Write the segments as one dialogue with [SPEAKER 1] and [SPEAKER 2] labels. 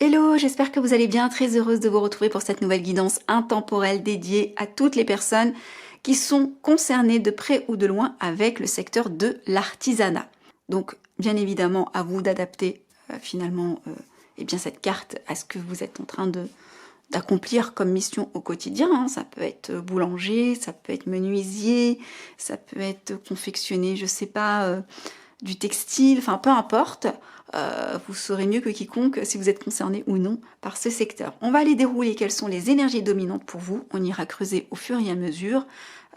[SPEAKER 1] Hello, j'espère que vous allez bien, très heureuse de vous retrouver pour cette nouvelle guidance intemporelle dédiée à toutes les personnes qui sont concernées de près ou de loin avec le secteur de l'artisanat. Donc bien évidemment à vous d'adapter finalement eh bien, cette carte à ce que vous êtes en train d'accomplir comme mission au quotidien. Hein. Ça peut être boulanger, ça peut être menuisier, ça peut être confectionner, je sais pas, du textile, enfin peu importe. Vous saurez mieux que quiconque si vous êtes concerné ou non par ce secteur. On va aller dérouler quelles sont les énergies dominantes pour vous. On ira creuser au fur et à mesure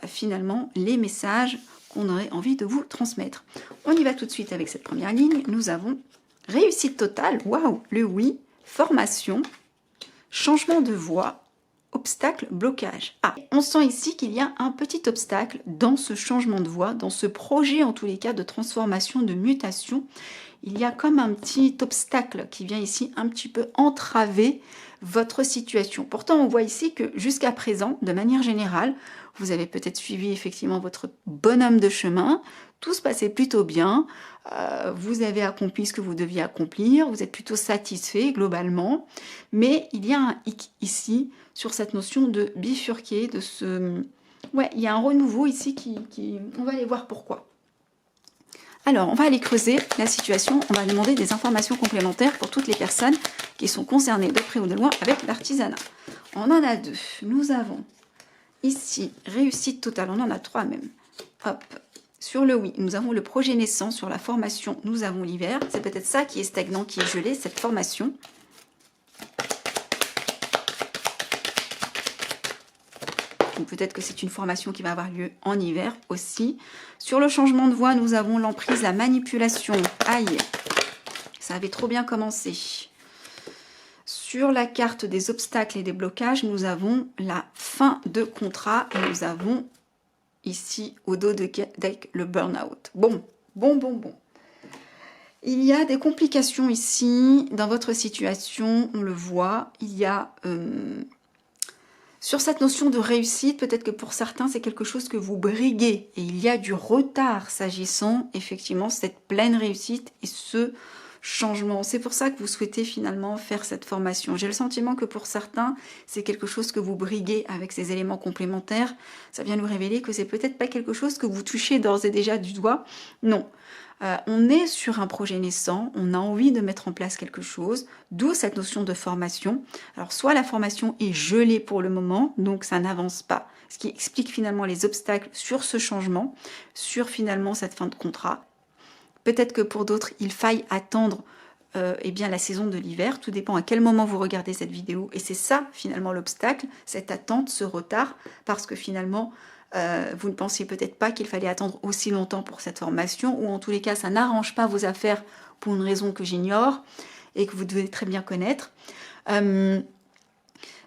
[SPEAKER 1] finalement les messages qu'on aurait envie de vous transmettre. On y va tout de suite avec cette première ligne. Nous avons réussite totale, waouh, le oui, formation, changement de voie, obstacle, blocage. Ah, on sent ici qu'il y a un petit obstacle dans ce changement de voie, dans ce projet en tous les cas de transformation, de mutation. Il y a comme un petit obstacle qui vient ici un petit peu entraver votre situation. Pourtant, on voit ici que jusqu'à présent, de manière générale, vous avez peut-être suivi effectivement votre bonhomme de chemin, tout se passait plutôt bien, vous avez accompli ce que vous deviez accomplir, vous êtes plutôt satisfait globalement, mais il y a un hic ici sur cette notion de bifurquer, de ce... Ouais, il y a un renouveau ici on va aller voir pourquoi. Alors, on va aller creuser la situation, on va demander des informations complémentaires pour toutes les personnes qui sont concernées de près ou de loin avec l'artisanat. On en a deux. Nous avons ici réussite totale, on en a trois même. Hop, sur le oui, nous avons le projet naissant, sur la formation, nous avons l'hiver. C'est peut-être ça qui est stagnant, qui est gelé, cette formation. Peut-être que c'est une formation qui va avoir lieu en hiver aussi. Sur le changement de voie, nous avons l'emprise, la manipulation. Aïe, ça avait trop bien commencé. Sur la carte des obstacles et des blocages, nous avons la fin de contrat. Et nous avons ici, au dos de deck, le burn-out. Bon. Il y a des complications ici dans votre situation, on le voit. Il y a... Sur cette notion de réussite, peut-être que pour certains, c'est quelque chose que vous briguez. Et il y a du retard s'agissant, effectivement, cette pleine réussite et ce changement. C'est pour ça que vous souhaitez finalement faire cette formation. J'ai le sentiment que pour certains, c'est quelque chose que vous briguez avec ces éléments complémentaires. Ça vient nous révéler que c'est peut-être pas quelque chose que vous touchez d'ores et déjà du doigt. Non. On est sur un projet naissant, on a envie de mettre en place quelque chose, d'où cette notion de formation. Alors soit la formation est gelée pour le moment, donc ça n'avance pas, ce qui explique finalement les obstacles sur ce changement, sur finalement cette fin de contrat. Peut-être que pour d'autres, il faille attendre eh bien, la saison de l'hiver, tout dépend à quel moment vous regardez cette vidéo, et c'est ça finalement l'obstacle, cette attente, ce retard, parce que finalement... vous ne pensiez peut-être pas qu'il fallait attendre aussi longtemps pour cette formation, ou en tous les cas, ça n'arrange pas vos affaires pour une raison que j'ignore et que vous devez très bien connaître.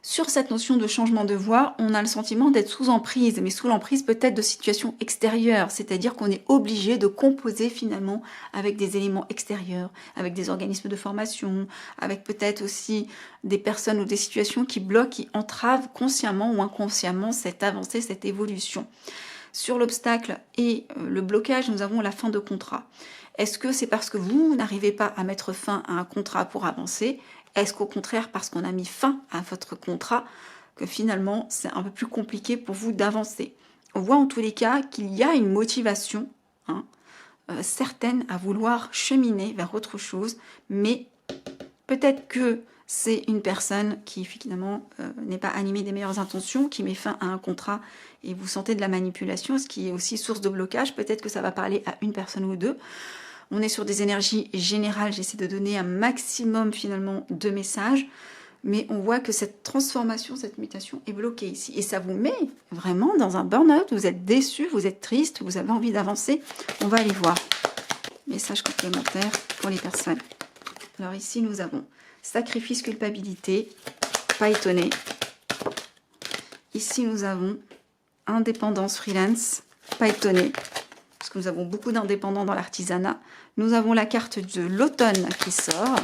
[SPEAKER 1] Sur cette notion de changement de voie, on a le sentiment d'être sous emprise, mais sous l'emprise peut-être de situations extérieures, c'est-à-dire qu'on est obligé de composer finalement avec des éléments extérieurs, avec des organismes de formation, avec peut-être aussi des personnes ou des situations qui bloquent, qui entravent consciemment ou inconsciemment cette avancée, cette évolution. Sur l'obstacle et le blocage, nous avons la fin de contrat. Est-ce que c'est parce que vous n'arrivez pas à mettre fin à un contrat pour avancer ? Est-ce qu'au contraire, parce qu'on a mis fin à votre contrat, que finalement, c'est un peu plus compliqué pour vous d'avancer? On voit en tous les cas qu'il y a une motivation certaine à vouloir cheminer vers autre chose, mais peut-être que c'est une personne qui finalement n'est pas animée des meilleures intentions, qui met fin à un contrat et vous sentez de la manipulation, ce qui est aussi source de blocage. Peut-être que ça va parler à une personne ou deux. On est sur des énergies générales, j'essaie de donner un maximum finalement de messages, mais on voit que cette transformation, cette mutation est bloquée ici. Et ça vous met vraiment dans un burn-out, vous êtes déçu, vous êtes triste, vous avez envie d'avancer. On va aller voir. Message complémentaire pour les personnes. Alors ici, nous avons sacrifice, culpabilité, pas étonné. Ici, nous avons indépendance, freelance, pas étonné. Parce que nous avons beaucoup d'indépendants dans l'artisanat. Nous avons la carte de l'automne qui sort.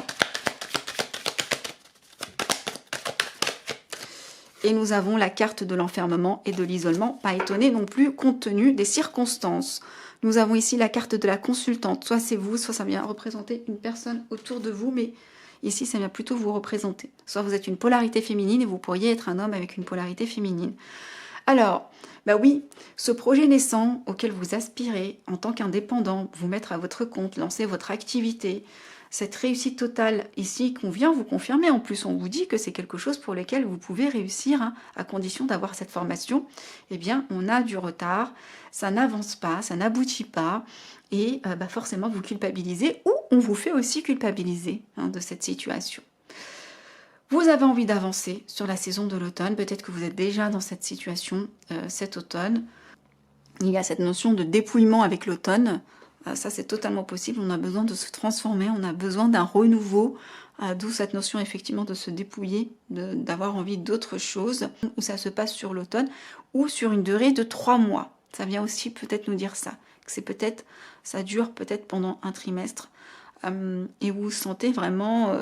[SPEAKER 1] Et nous avons la carte de l'enfermement et de l'isolement, pas étonné non plus, compte tenu des circonstances. Nous avons ici la carte de la consultante. Soit c'est vous, soit ça vient représenter une personne autour de vous, mais Ici, ça vient plutôt vous représenter. Soit vous êtes une polarité féminine et vous pourriez être un homme avec une polarité féminine. Alors, bah oui, ce projet naissant auquel vous aspirez en tant qu'indépendant, vous mettre à votre compte, lancer votre activité, cette réussite totale ici qu'on vient vous confirmer. En plus, on vous dit que c'est quelque chose pour lequel vous pouvez réussir, hein, à condition d'avoir cette formation. Eh bien, on a du retard, ça n'avance pas, ça n'aboutit pas, et bah forcément vous culpabilisez, ou on vous fait aussi culpabiliser, hein, de cette situation. Vous avez envie d'avancer sur la saison de l'automne, peut-être que vous êtes déjà dans cette situation cet automne. Il y a cette notion de dépouillement avec l'automne, ça c'est totalement possible, on a besoin de se transformer, on a besoin d'un renouveau, d'où cette notion effectivement de se dépouiller, d'avoir envie d'autre chose, où ça se passe sur l'automne, ou sur une durée de 3 mois. Ça vient aussi peut-être nous dire ça, que c'est peut-être, ça dure peut-être pendant un trimestre, et vous sentez vraiment...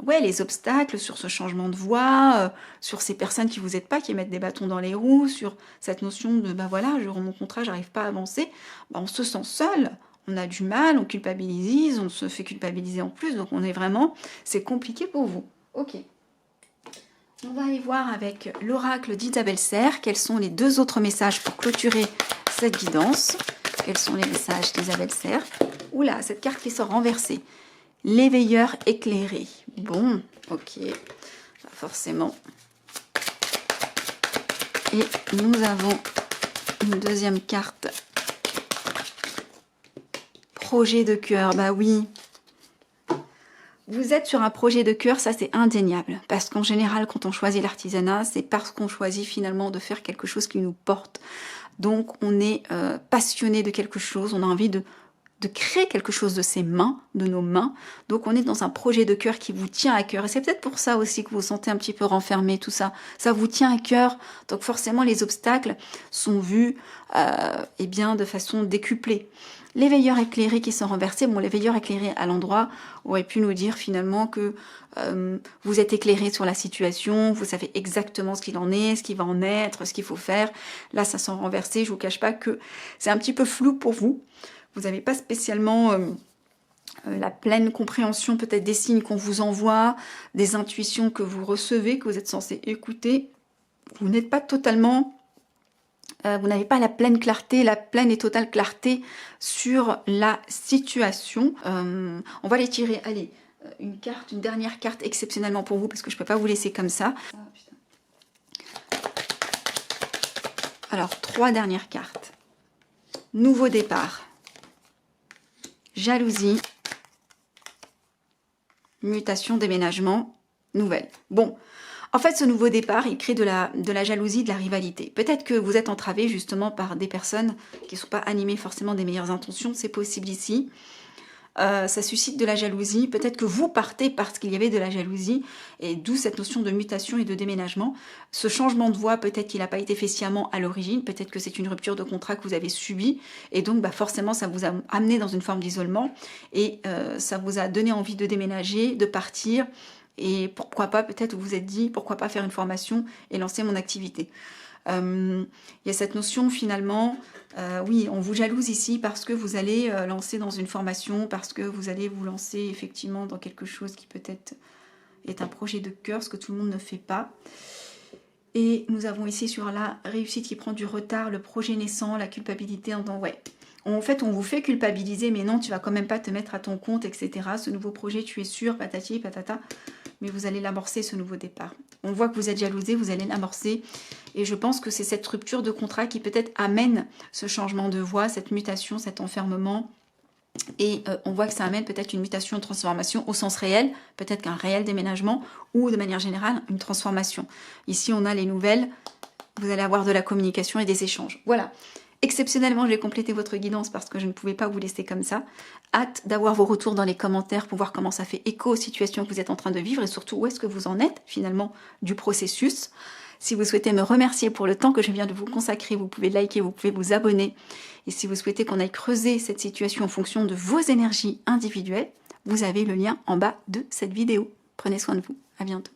[SPEAKER 1] ouais, les obstacles sur ce changement de voie, sur ces personnes qui vous aident pas, qui mettent des bâtons dans les roues, sur cette notion de bah voilà, je rends mon contrat, j'arrive pas à avancer, bah on se sent seul, on a du mal, on culpabilise, on se fait culpabiliser en plus, donc on est vraiment, c'est compliqué pour vous. Ok. On va aller voir avec l'oracle d'Isabelle Serre, quels sont les 2 autres messages pour clôturer cette guidance. Quels sont les messages d'Isabelle Serre? Oula, cette carte qui sort renversée. L'éveilleur éclairé. Bon, ok, forcément. Et nous avons une deuxième carte. Projet de cœur, bah oui. Vous êtes sur un projet de cœur, ça c'est indéniable. Parce qu'en général, quand on choisit l'artisanat, c'est parce qu'on choisit finalement de faire quelque chose qui nous porte. Donc on est passionné de quelque chose, on a envie de créer quelque chose de ses mains, de nos mains. Donc on est dans un projet de cœur qui vous tient à cœur. Et c'est peut-être pour ça aussi que vous vous sentez un petit peu renfermé, tout ça. Ça vous tient à cœur. Donc forcément les obstacles sont vus eh bien, de façon décuplée. L'éveilleur éclairé qui sont renversés. Bon, l'éveilleur éclairé à l'endroit aurait pu nous dire finalement que vous êtes éclairé sur la situation, vous savez exactement ce qu'il en est, ce qu'il va en être, ce qu'il faut faire. Là, ça sent renversé. Je vous cache pas que c'est un petit peu flou pour vous. Vous n'avez pas spécialement la pleine compréhension peut-être des signes qu'on vous envoie, des intuitions que vous recevez, que vous êtes censé écouter. Vous n'êtes pas totalement... vous n'avez pas la pleine clarté, la pleine et totale clarté sur la situation. On va les tirer, allez, une dernière carte exceptionnellement pour vous, parce que je ne peux pas vous laisser comme ça. Alors, 3 dernières cartes. Nouveau départ. Jalousie, mutation, déménagement, nouvelle. Bon, en fait, ce nouveau départ, il crée de la jalousie, de la rivalité. Peut-être que vous êtes entravé justement par des personnes qui ne sont pas animées forcément des meilleures intentions, c'est possible ici. Ça suscite de la jalousie. Peut-être que vous partez parce qu'il y avait de la jalousie, et d'où cette notion de mutation et de déménagement. Ce changement de voie, peut-être qu'il n'a pas été fait sciemment à l'origine, peut-être que c'est une rupture de contrat que vous avez subie, et donc bah, forcément ça vous a amené dans une forme d'isolement, et ça vous a donné envie de déménager, de partir, et pourquoi pas, peut-être vous vous êtes dit, pourquoi pas faire une formation et lancer mon activité. Il y a cette notion finalement, oui, on vous jalouse ici parce que vous allez lancer dans une formation, parce que vous allez vous lancer effectivement dans quelque chose qui peut-être est un projet de cœur, ce que tout le monde ne fait pas. Et nous avons ici sur la réussite qui prend du retard, le projet naissant, la culpabilité en disant ouais. En fait, on vous fait culpabiliser, mais non, tu vas quand même pas te mettre à ton compte, etc. Ce nouveau projet, tu es sûr, patati, patata, mais vous allez l'amorcer, ce nouveau départ. On voit que vous êtes jalousé, vous allez l'amorcer, et je pense que c'est cette rupture de contrat qui peut-être amène ce changement de voie, cette mutation, cet enfermement, et on voit que ça amène peut-être une mutation, une transformation au sens réel, peut-être qu'un réel déménagement, ou de manière générale, une transformation. Ici, on a les nouvelles, vous allez avoir de la communication et des échanges. Voilà. Exceptionnellement, j'ai complété votre guidance parce que je ne pouvais pas vous laisser comme ça. Hâte d'avoir vos retours dans les commentaires pour voir comment ça fait écho aux situations que vous êtes en train de vivre et surtout où est-ce que vous en êtes finalement du processus. Si vous souhaitez me remercier pour le temps que je viens de vous consacrer, vous pouvez liker, vous pouvez vous abonner. Et si vous souhaitez qu'on aille creuser cette situation en fonction de vos énergies individuelles, vous avez le lien en bas de cette vidéo. Prenez soin de vous. À bientôt.